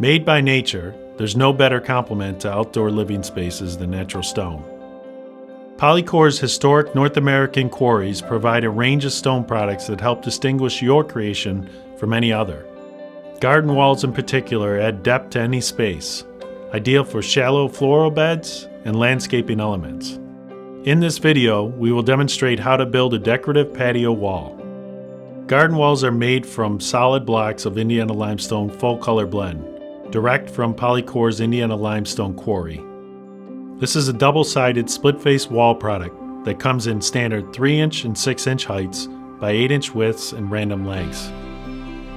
Made by nature, there's no better complement to outdoor living spaces than natural stone. Polycor's historic North American quarries provide a range of stone products that help distinguish your creation from any other. Garden walls in particular add depth to any space, ideal for shallow floral beds and landscaping elements. In this video, we will demonstrate how to build a decorative patio wall. Garden walls are made from solid blocks of Indiana limestone full color blend, direct from Polycor's Indiana limestone quarry. This is a double-sided split-face wall product that comes in standard 3-inch and 6-inch heights by 8-inch widths and random lengths.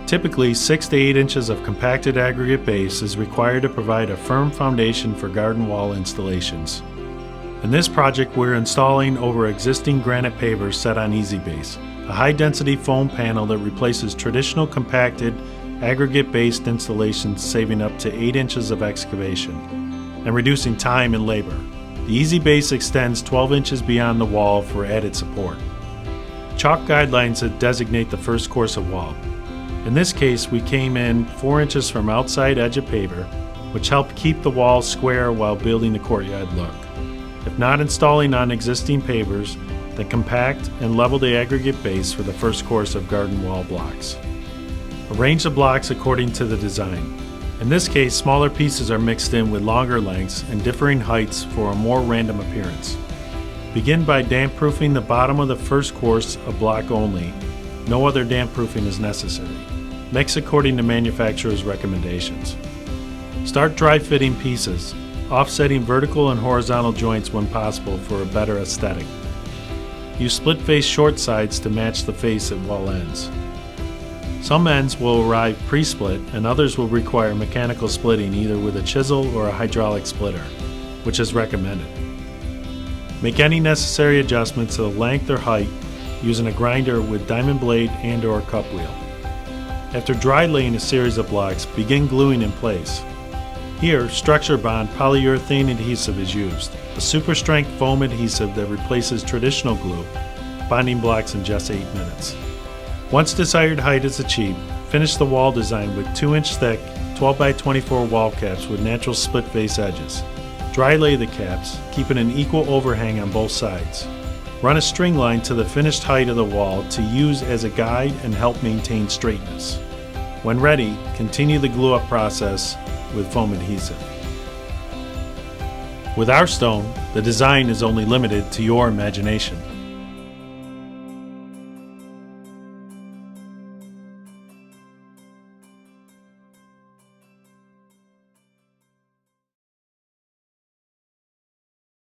Typically, 6 to 8 inches of compacted aggregate base is required to provide a firm foundation for garden wall installations. In this project, we're installing over existing granite pavers set on Easybase, a high-density foam panel that replaces traditional compacted aggregate-based installations, saving up to 8 inches of excavation and reducing time and labor. The Easybase extends 12 inches beyond the wall for added support. Chalk guidelines that designate the first course of wall. In this case, we came in 4 inches from outside edge of paver, which helped keep the wall square while building the courtyard look. If not installing on existing pavers, then compact and level the aggregate base for the first course of garden wall blocks. Arrange the blocks according to the design. In this case, smaller pieces are mixed in with longer lengths and differing heights for a more random appearance. Begin by damp-proofing the bottom of the first course of block only. No other damp-proofing is necessary. Mix according to manufacturer's recommendations. Start dry-fitting pieces, offsetting vertical and horizontal joints when possible for a better aesthetic. Use split-face short sides to match the face at wall ends. Some ends will arrive pre-split and others will require mechanical splitting either with a chisel or a hydraulic splitter, which is recommended. Make any necessary adjustments to the length or height using a grinder with diamond blade and/or cup wheel. After dry laying a series of blocks, begin gluing in place. Here, Structure Bond polyurethane adhesive is used, a super strength foam adhesive that replaces traditional glue, bonding blocks in just 8 minutes. Once desired height is achieved, finish the wall design with 2-inch thick 12 by 24 wall caps with natural split face edges. Dry lay the caps, keeping an equal overhang on both sides. Run a string line to the finished height of the wall to use as a guide and help maintain straightness. When ready, continue the glue up process with foam adhesive. With our stone, the design is only limited to your imagination.